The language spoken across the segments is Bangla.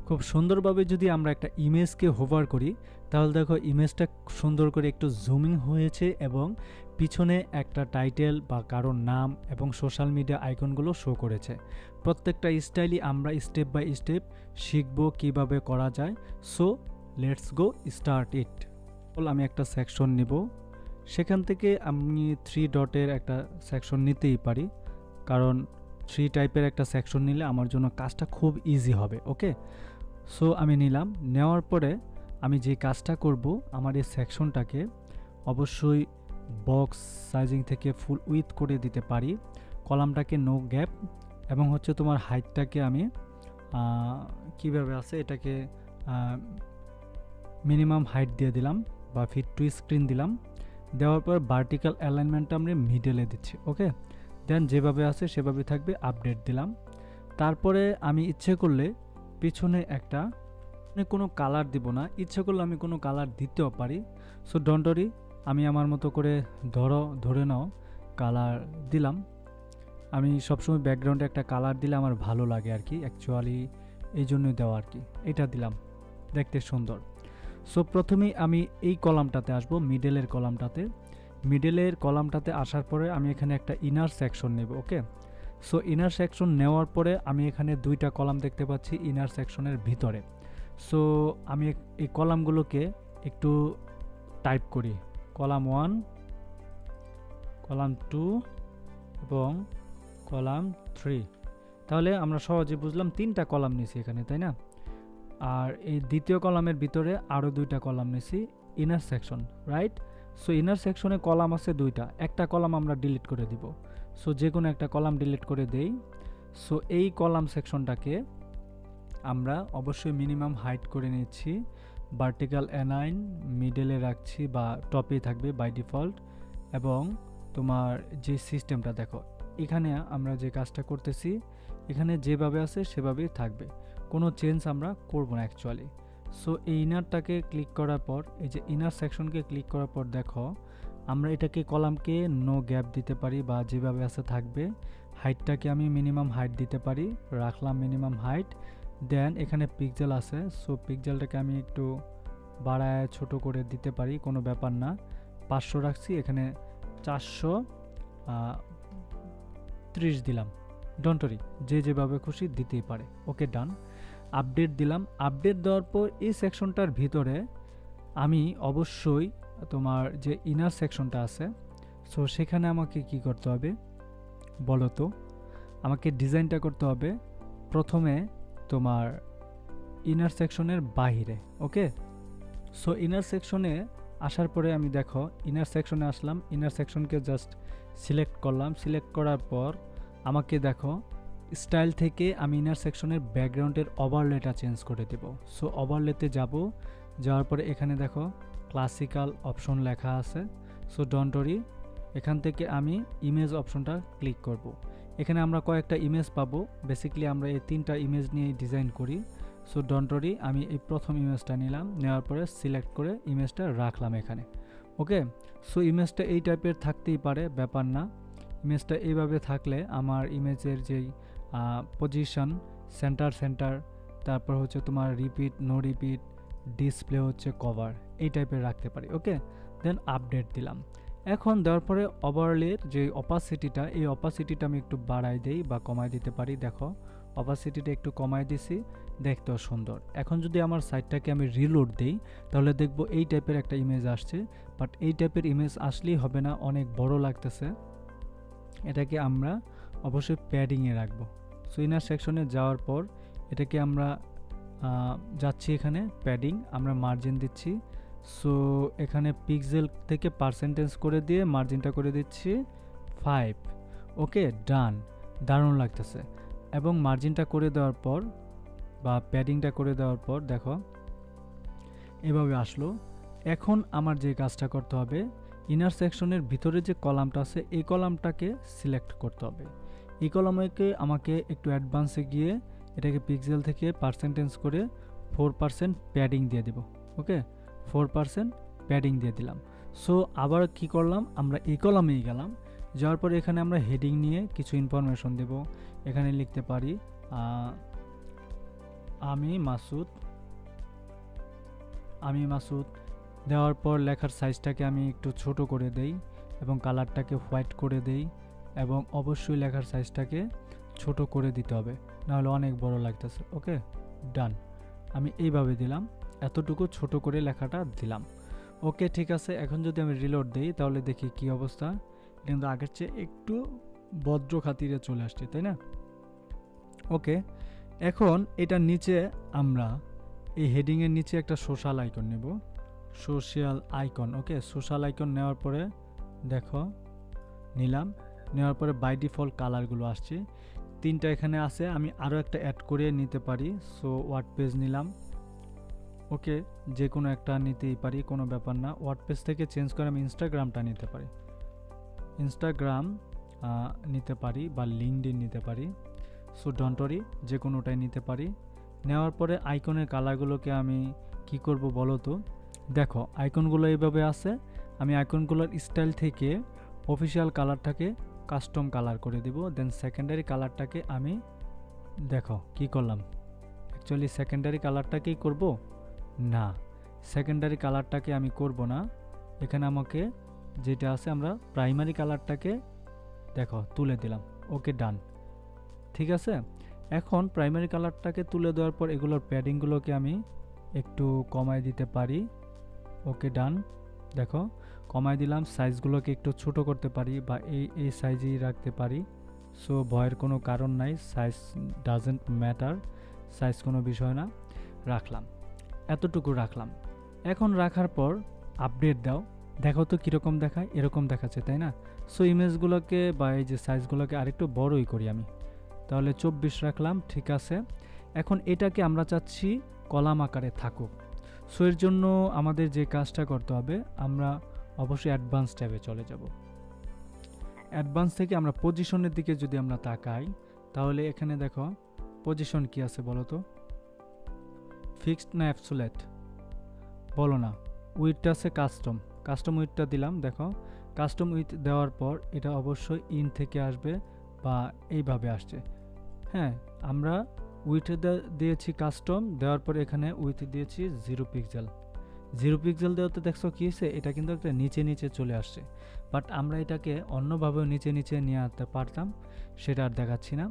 খুব সুন্দরভাবে যদি আমরা একটা ইমেজকে হোভার করি তাহলে দেখো ইমেজটা সুন্দর করে একটু জুমিং হয়েছে এবং পিছনে একটা টাইটেল বা কারোর নাম এবং সোশ্যাল মিডিয়া আইকনগুলো শো করেছে। প্রত্যেকটা স্টাইলই আমরা স্টেপ বাই স্টেপ শিখব কিভাবে করা যায়। So let's go start it. আমি একটা সেকশন নিব, সেখান থেকে আমি 3 ডটের একটা সেকশন নিতেই পারি, কারণ 3 টাইপের একটা সেকশন নিলে আমার জন্য কাজটা খুব ইজি হবে। ওকে, সো আমি নিলাম। নেওয়ার পরে আমি যে কাজটা করব, আমার এই সেকশনটাকে অবশ্যই বক্স সাইজিং থেকে ফুল উইথ করে দিতে পারি, কলামটাকে নো গ্যাপ, এবং হচ্ছে তোমার হাইটটাকে আমি কিভাবে আছে এটাকে মিনিমাম হাইট দিয়ে দিলাম বা ফিট টু স্ক্রিন দিলাম। দেওয়ার পর ভার্টিক্যাল অ্যালাইনমেন্টটা আমি মিডলে দিচ্ছি। ওকে, দেন যেভাবে আছে সেভাবে থাকবে, আপডেট দিলাম। তারপরে আমি ইচ্ছে করলে পিছনে একটা কোনো কালার দিব না, ইচ্ছে করলে আমি কোনো কালার দিতেও পারি। সো ডোন্ট ওয়ারি, আমি আমার মতো করে ধরে নাও কালার দিলাম। আমি সবসময় ব্যাকগ্রাউন্ডে একটা কালার দিলে আমার ভালো লাগে আর কি, অ্যাকচুয়ালি এই জন্যই দেওয়া আর কি। এটা দিলাম, দেখতে সুন্দর। সো প্রথমেই আমি এই কলামটাতে আসবো, মিডলের কলামটাতে আসার পরে আমি এখানে একটা ইনার সেকশন নেব। ওকে, সো ইনার সেকশন নেওয়ার পরে আমি এখানে 2টা কলাম দেখতে পাচ্ছি ইনার সেকশনের ভিতরে। সো আমি এই কলামগুলোকে একটু টাইপ করি, কলাম 1, কলাম 2 এবং কলাম 3। তাহলে আমরা সহজে বুঝলাম 3টা কলাম নিছি এখানে, তাই না? আর এই দ্বিতীয় কলামের ভিতরে আরও 2টা কলাম নিছি inner section, right? So inner সেকশনে কলাম আছে 2টা, একটা কলাম আমরা ডিলিট করে দিব। সো যে কোনো একটা কলাম ডিলিট করে দেই। সো এই কলাম সেকশনটাকে আমরা অবশ্যই মিনিমাম হাইট করে নিচ্ছি, ভার্টিক্যাল অ্যালাইন মিডলে রাখছি বা টপেই থাকবে বাই ডিফল্ট। এবং তোমার যে সিস্টেমটা দেখো, এখানে আমরা যে কাজটা করতেছি এখানে যেভাবে আছে সেভাবেই থাকবে, কোনো চেঞ্জ আমরা করব না অ্যাকচুয়ালি। সো এই ইনারটাকে ক্লিক করার পর, এই যে ইনার সেকশনকে ক্লিক করার পর দেখো আমরা এটাকে কলামকে নো গ্যাপ দিতে পারি বা যেভাবে আছে থাকবে। হাইটটাকে আমি মিনিমাম হাইট দিতে পারি, রাখলাম মিনিমাম হাইট। দেন এখানে পিক্সেল আছে, সো পিক্সেলটাকে আমি একটু বাড়ায় ছোট করে দিতে পারি, কোনো ব্যাপার না। 500 রাখছি, এখানে 430 দিলাম। ডোন্ট ওয়ারি, যে যেভাবে খুশি দিতেই পারে। ওকে, ডান। আপডেট দিলাম। আপডেট দেওয়ার পর এই সেকশনটার ভিতরে আমি অবশ্যই তোমার যে ইনার সেকশনটা আছে, সো সেখানে আমাকে কি করতে হবে বলো তো? আমাকে ডিজাইনটা করতে হবে প্রথমে তোমার ইনার সেকশনের বাহিরে। ওকে, সো ইনার সেকশনে আসার পরে আমি দেখো ইনার সেকশনে আসলাম, ইনার সেকশনকে জাস্ট সিলেক্ট করলাম। সিলেক্ট করার পর আমাকে দেখো স্টাইল থেকে আমি ইনার সেকশনের ব্যাকগ্রাউন্ডের ওভারলেটা চেঞ্জ করে দেব। সো ওভারলেতে যাব, যাওয়ার পরে এখানে দেখো ক্লাসিক্যাল অপশন লেখা আছে। সো ডোন্ট ওয়ারি, এখান থেকে আমি ইমেজ অপশনটা ক্লিক করব। এখানে আমরা কয়েকটা ইমেজ পাবো, বেসিক্যালি আমরা এই 3টা ইমেজ নিয়ে ডিজাইন করি। সো ডোন্ট ওয়ারি, আমি এই প্রথম ইমেজটা নিলাম, নেওয়ার পরে সিলেক্ট করে ইমেজটা রাখলাম এখানে। ওকে, সো ইমেজটা এই টাইপের থাকতেই পারে, ব্যাপার না। ইমেজটা এইভাবে থাকলে আমার ইমেজের যেই পজিশন, সেন্টার, তারপর হচ্ছে তোমার রিপিট, নো রিপিট, ডিসপ্লে হচ্ছে কভার, এই টাইপের রাখতে পারি। ওকে, দেন আপডেট দিলাম। এখন দেওয়ার পরে ওভারলের যে অপাসিটিটা, এই অপাসিটিটা আমি একটু বাড়াই দেই বা কমাই দিতে পারি। দেখো অপাসিটিটা একটু কমাই দিছি, দেখতেও সুন্দর। এখন যদি আমার সাইটটাকে আমি রিলোড দেই তাহলে দেখব এই টাইপের একটা ইমেজ আসছে, বাট এই টাইপের ইমেজ আসলেই হবে না, অনেক বড় লাগতেছে। এটাকে আমরা অবশ্যই প্যাডিংয়ে রাখবো। সো ইনার সেকশনে যাওয়ার পর এটাকে আমরা যাচ্ছি এখানে প্যাডিং, আমরা মার্জিন দিচ্ছি। সো এখানে পিক্সেল থেকে পার্সেন্টেজ করে দিয়ে মার্জিনটা করে দিচ্ছি 5। ওকে, ডান, দারুণ লাগতেছে। এবং মার্জিনটা করে দেওয়ার পর বা প্যাডিংটা করে দেওয়ার পর দেখো এভাবে আসলো। এখন আমার যে কাজটা করতে হবে, ইনার সেকশনের ভিতরে যে কলামটা আছে এই কলামটাকে সিলেক্ট করতে হবে। এই কলামকে আমাকে একটু অ্যাডভান্সে গিয়ে এটাকে পিক্সেল থেকে পার্সেন্টেজ করে 4% প্যাডিং দিয়ে দেব। ওকে, 4% প্যাডিং দিয়ে দিলাম। সো আবার কি করলাম, আমরা এই কলামেই গেলাম, যাওয়ার পরে এখানে আমরা হেডিং নিয়ে কিছু ইনফরমেশন দেব। এখানে লিখতে পারি আমি মাসুদ দেওয়ার পর লেখার সাইজটাকে আমি একটু ছোট করে দেই এবং কালারটাকে হোয়াইট করে দেই এবং অবশ্যই লেখার সাইজটাকে ছোট করে দিতে হবে, নাহলে অনেক বড় লাগতেছে। ওকে, ডান। আমি এইভাবে দিলাম, এতটুকু ছোট করে লেখাটা দিলাম। ওকে, ঠিক আছে। এখন যদি আমি রিলোড দিই তাহলে দেখি কি অবস্থা। কিন্তু আগের চেয়ে একটু ভদ্র খাতিরে চলে আসছে, তাই না? ওকে, এখন এটার নিচে আমরা এই হেডিংয়ের নিচে একটা সোশ্যাল আইকন নেব, সোশ্যাল আইকন। ওকে, সোশ্যাল আইকন নেওয়ার পরে দেখো নিলাম, নেওয়ার পরে বাই ডিফল্ট কালারগুলো আসছে, 3টা এখানে আছে। আমি আরও একটা অ্যাড করে নিতে পারি। সো ওয়ার্ডপ্রেস নিলাম। ওকে, যে কোনো একটা নিতেই পারি, কোনো ব্যাপার না। ওয়ার্ডপ্রেস থেকে চেঞ্জ করে আমি ইনস্টাগ্রামটা নিতে পারি, ইনস্টাগ্রাম নিতে পারি বা লিঙ্কডইন নিতে পারি। সো ডোন্ট ওয়ারি, যে কোনোটাই নিতে পারি। নেওয়ার পরে আইকনের কালারগুলোকে আমি কি করব বলো তো? দেখো আইকনগুলো এইভাবে আছে, আমি আইকনগুলোর স্টাইল থেকে অফিসিয়াল কালারটাকে কাস্টম কালার করে দিব। দেন সেকেন্ডারি কালারটাকে আমি দেখো কি করলাম, অ্যাকচুয়ালি সেকেন্ডারি কালারটাকেই করব না, সেকেন্ডারি কালারটাকে আমি করব না। এখানে আমাকে যেটা আছে আমরা প্রাইমারি কালারটাকে দেখো তুলে দিলাম। ওকে, ডান। ঠিক আছে, এখন প্রাইমারি কালারটাকে তুলে দেওয়ার পর এগুলোর প্যাডিংগুলোকে আমি একটু কমায় দিতে পারি। ওকে, ডান। দেখো কমায় দিলাম, সাইজগুলোকে একটু ছোট করতে পারি বা এই সাইজেই রাখতে পারি। সো ভয়ের কোনো কারণ নাই, সাইজ ডাজেন্ট ম্যাটার, সাইজ কোনো বিষয় না। রাখলাম, এতটুকু রাখলাম। এখন রাখার পর আপডেট দাও, দেখো তো কীরকম দেখায়। এরকম দেখাচ্ছে, তাই না? সো ইমেজগুলোকে বা এই যে সাইজগুলোকে আরেকটু বড়ই করি আমি, তাহলে 24 রাখলাম। ঠিক আছে, এখন এটাকে আমরা চাচ্ছি কলাম আকারে থাকুক। সো এর জন্য আমাদের যে কাজটা করতে হবে, আমরা অবশ্যই অ্যাডভান্স ট্যাবে চলে যাব। অ্যাডভান্স থেকে আমরা পজিশনের দিকে যদি আমরা তাকাই, তাহলে এখানে দেখো পজিশন কি আছে বলো তো? ফিক্সড না অ্যাবসোলেট? বলো না। উইথটা আছে কাস্টম উইথটা দিলাম। দেখো কাস্টম উইথ দেওয়ার পর এটা অবশ্যই ইন থেকে আসবে বা এইভাবে আসছে। হ্যাঁ, আমরা উইথে দিয়েছি কাস্টম, দেওয়ার পর এখানে উইথ দিয়েছি 0 পিক্সেল। 0 পিক্সেল দেওয়াতে দেখছো কী হয়েছে, এটা কিন্তু একটা নিচে নিচে চলে আসছে। বাট আমরা এটাকে অন্যভাবেও নিচে নিচে নিয়ে আসতে পারতাম, সেটা আর দেখাচ্ছি না।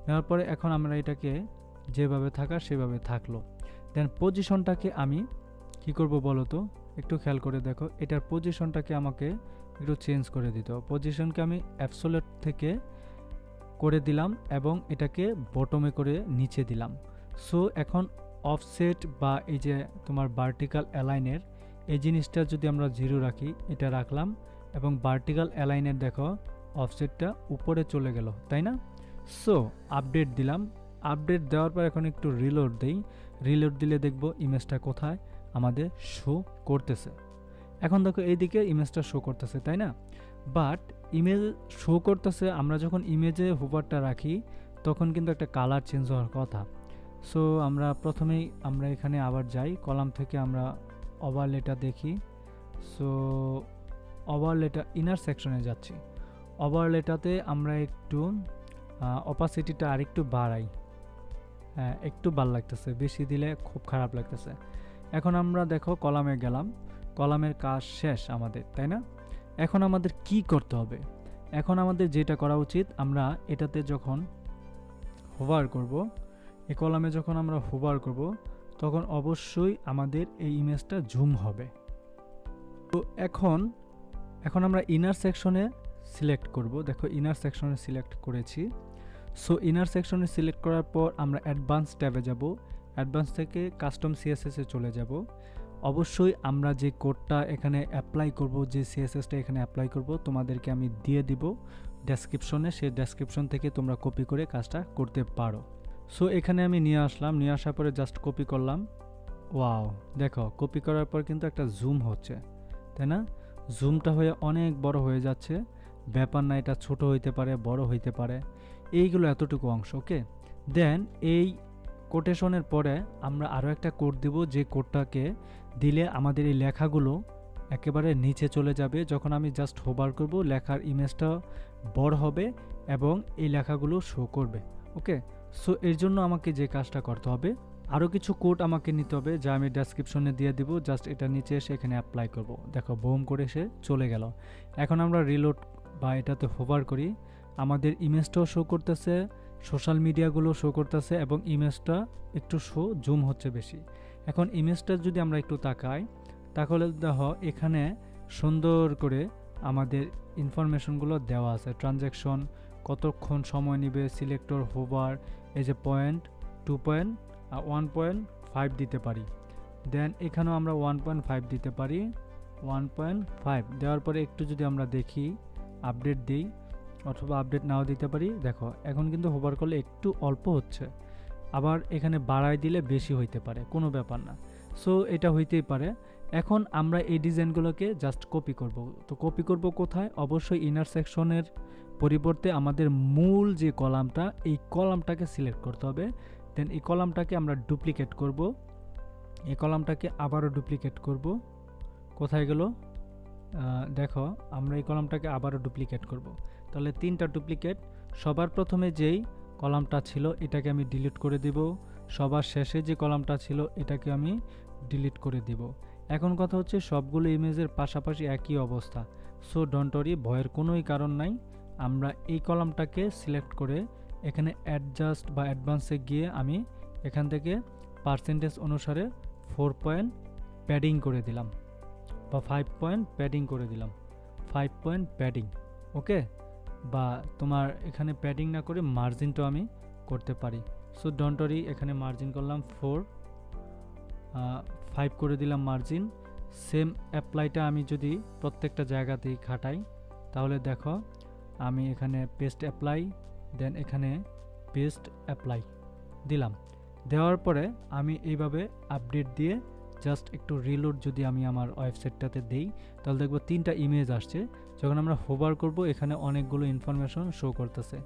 নেওয়ার পরে এখন আমরা এটাকে যেভাবে থাকা সেভাবে থাকলো। দেন পজিশনটাকে আমি কি করব বলো তো? একটু খেয়াল করে দেখো, এটার পজিশনটাকে আমাকে একটু চেঞ্জ করে দিতে হবে। পজিশনকে আমি অ্যাবসোলেট থেকে করে দিলাম এবং এটাকে বটমে করে নিচে দিলাম। সো এখন অফসেট বা এই যে তোমার ভার্টিক্যাল অ্যালাইনের এই জিনিসটা যদি আমরা 0 রাখি, এটা রাখলাম এবং ভার্টিক্যাল অ্যালাইনের দেখো অফসেটটা উপরে চলে গেল, তাই না? সো আপডেট দিলাম। আপডেট দেওয়ার পর এখন একটু রিলোড দেই। রিলোড দিলে দেখব ইমেজটা কোথায় আমাদের শো করতেছে। এখন দেখো এইদিকে ইমেজটা শো করতেছে, তাই না? বাট ইমেজ শো করতেছে, আমরা যখন ইমেজে হোভারটা রাখি তখন কিন্তু একটা কালার চেঞ্জ হওয়ার কথা। সো আমরা প্রথমেই আমরা এখানে আবার যাই, কলাম থেকে আমরা ওভারলেটা দেখি। সো ওভারলেটা ইনার সেকশনে যাচ্ছি। ওভারলেটাতে আমরা একটু অপাসিটিটা আরেকটু বাড়াই। হ্যাঁ, একটু ভালো লাগতেছে, বেশি দিলে খুব খারাপ লাগতেছে। এখন আমরা দেখো কলামে গেলাম, কলামের কাজ শেষ আমাদের, তাই না? এখন আমাদের কি করতে হবে? এখন আমাদের যেটা করা উচিত, আমরা এটাতে যখন হোভার করব, এই কলামে যখন আমরা হোভার করব তখন অবশ্যই আমাদের এই ইমেজটা জুম হবে। তো এখন আমরা ইনার সেকশনে সিলেক্ট করব। দেখো ইনার সেকশনে সিলেক্ট করেছি। সো ইনার সেকশনে সিলেক্ট করার পর আমরা অ্যাডভান্স ট্যাবে যাব। অ্যাডভান্স থেকে কাস্টম সিএসএসে চলে যাব। অবশ্যই আমরা যে কোডটা এখানে অ্যাপ্লাই করব, যে সিএসএসটা এখানে অ্যাপ্লাই করব, তোমাদেরকে আমি দিয়ে দিব ডেসক্রিপশনে। সেই ডেসক্রিপশন থেকে তোমরা কপি করে কাজটা করতে পারো। সো এখানে আমি নিয়ে আসলাম, নিয়ে আসার পরে জাস্ট কপি করলাম। ওয়াও, দেখো কপি করার পর কিন্তু একটা জুম হচ্ছে, তাই না? জুমটা হয়ে অনেক বড় হয়ে যাচ্ছে। ব্যাপার না, এটা ছোট হইতে পারে, বড় হইতে পারে, এইগুলো এতটুকু অংশ। ওকে, দেন এই কোটেশনের পরে আমরা আরও একটা কোড দিব, যে কোডটাকে দিলে আমাদের এই লেখাগুলো একেবারে নিচে চলে যাবে। যখন আমি জাস্ট হোভার করব, লেখার ইমেজটা বড় হবে এবং এই লেখাগুলো শো করবে। ওকে, সো এর জন্য আমাকে যে কাজটা করতে হবে, আরও কিছু কোড আমাকে নিতে হবে, যা আমি ডেসক্রিপশনে দিয়ে দিব। জাস্ট এটা নিচে এসে এখানে অ্যাপ্লাই করব। দেখো বুম করে এসে চলে গেল। এখন আমরা রিলোড বা এটাতে হোভার করি, আমাদের ইমেজটাও শো করতেছে, সোশ্যাল মিডিয়াগুলো শো করতেছে এবং ইমেজটা একটু জুম হচ্ছে বেশি। এখন ইমেজটা যদি আমরা একটু তাকাই, তাহলে দেখো এখানে সুন্দর করে আমাদের ইনফরমেশনগুলো দেওয়া আছে। ট্রানজ্যাকশন, কতক্ষণ সময় নেবে, সিলেক্টর, হোভার, এই যে পয়েন্ট, 1.5 দিতে পারি। দেন এখানেও আমরা 1.5 দিতে পারি। 1.5 দেওয়ার পরে একটু যদি আমরা দেখি, আপডেট দিই অথবা আপডেট নাও দিতে পারি। দেখো এখন কিন্তু হোভার করলে একটু অল্প হচ্ছে, আবার এখানে বাড়াই দিলে বেশি হইতে পারে, কোনো ব্যাপার না। সো এটা হইতেই পারে। এখন আমরা এই ডিজাইনগুলোকে জাস্ট কপি করব। তো কপি করব কোথায়? অবশ্যই ইনার সেকশনের পরিবর্তে আমাদের মূল যে কলামটা, এই কলামটাকে সিলেক্ট করতে হবে। দেন এই কলামটাকে আমরা ডুপ্লিকেট করব, এই কলামটাকে আবারও ডুপ্লিকেট করব। কোথায় গেল? দেখো আমরা এই কলামটাকে আবারও ডুপ্লিকেট করব। তাহলে 3টা ডুপ্লিকেট। সবার প্রথমে যেই কলামটা ছিল এটাকে আমি ডিলিট করে দিব, সবার শেষে যে কলামটা ছিল এটাকে আমি ডিলিট করে দিব। এখন কথা হচ্ছে সবগুলো ইমেজের পাশাপাশি একই অবস্থা। সো ডোন্ট ওয়ারি, ভয়ের কোনোই কারণ নাই। আমরা এই কলামটাকে সিলেক্ট করে এখানে অ্যাডজাস্ট বা অ্যাডভান্সে গিয়ে আমি এখান থেকে পার্সেন্টেজ অনুসারে 4 পয়েন্ট প্যাডিং করে দিলাম বা 5 পয়েন্ট প্যাডিং করে দিলাম। 5 পয়েন্ট প্যাডিং, ওকে। বা তোমার এখানে প্যাডিং না করে মার্জিনটাও আমি করতে পারি। সো ডোন্ট ওয়ারি, এখানে মার্জিন করলাম 5 করে দিলাম মার্জিন। সেম অ্যাপ্লাইটা আমি যদি প্রত্যেকটা জায়গাতেই খাটাই, তাহলে দেখো আমি এখানে পেস্ট অ্যাপ্লাই, দেন এখানে পেস্ট অ্যাপ্লাই দিলাম। দেওয়ার পরে আমি এইভাবে আপডেট দিয়ে জাস্ট একটু রিলোড যদি আমি আমার ওয়েবসাইটটাতে দেই, তাহলে দেখবো 3টা ইমেজ আসছে। যখন আমরা হোভার করব এখানে অনেকগুলো ইনফরমেশন শো করতেছে।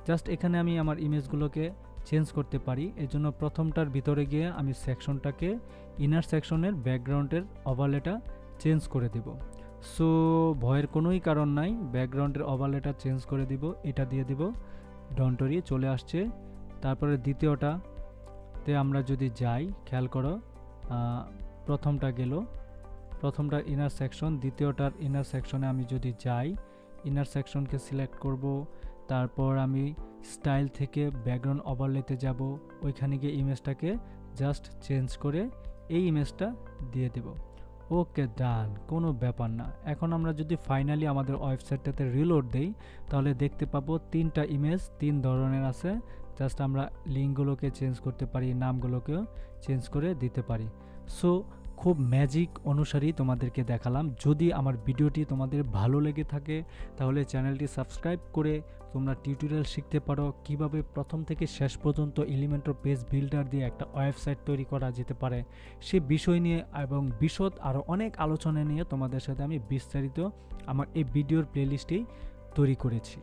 জাস্ট এখানে আমি আমার ইমেজগুলোকে চেঞ্জ করতে পারি। এই জন্য প্রথমটার ভিতরে গিয়ে আমি সেকশনটাকে, ইনার সেকশনের ব্যাকগ্রাউন্ডের ওভারলেটা চেঞ্জ করে দিব। সো ভয়ের কোনোই কারণ নাই, ব্যাকগ্রাউন্ডের ওভারলেটা চেঞ্জ করে দিব, এটা দিয়ে দিব। ডোন্ট ওয়ারি, চলে আসছে। তারপরে দ্বিতীয়টাতে আমরা যদি যাই, খেয়াল করো, প্রথমটা গেল, প্রথমটার ইনার সেকশন, দ্বিতীয়টার ইনার সেকশনে আমি যদি যাই, ইনার সেকশনকে সিলেক্ট করব। তারপর আমি স্টাইল থেকে ব্যাকগ্রাউন্ড ওভারলেতে যাব, ওইখানে গিয়ে ইমেজটাকে জাস্ট চেঞ্জ করে এই ইমেজটা দিয়ে দেব। ওকে, ডান, কোনো ব্যাপার না। এখন আমরা যদি ফাইনালি আমাদের ওয়েবসাইটটাতে রিলোড দেই, তাহলে দেখতে পাবো 3টা ইমেজ 3 ধরনের আছে। জাস্ট আমরা লিঙ্কগুলোকে চেঞ্জ করতে পারি, নামগুলোকেও চেঞ্জ করে দিতে পারি। সো খুব ম্যাজিক অনুসারেই তোমাদেরকে দেখালাম। যদি আমার ভিডিওটি তোমাদের ভালো লেগে থাকে, তাহলে চ্যানেলটি সাবস্ক্রাইব করে তোমরা টিউটোরিয়াল শিখতে পারো কিভাবে প্রথম থেকে শেষ পর্যন্ত এলিমেন্টর পেজ বিল্ডার দিয়ে একটা ওয়েবসাইট তৈরি করা যেতে পারে। সে বিষয় নিয়ে এবং বিশদ আরও অনেক আলোচনা নিয়ে তোমাদের সাথে আমি বিস্তারিত আমার এই ভিডিওর প্লেলিস্টেই তৈরি করেছি।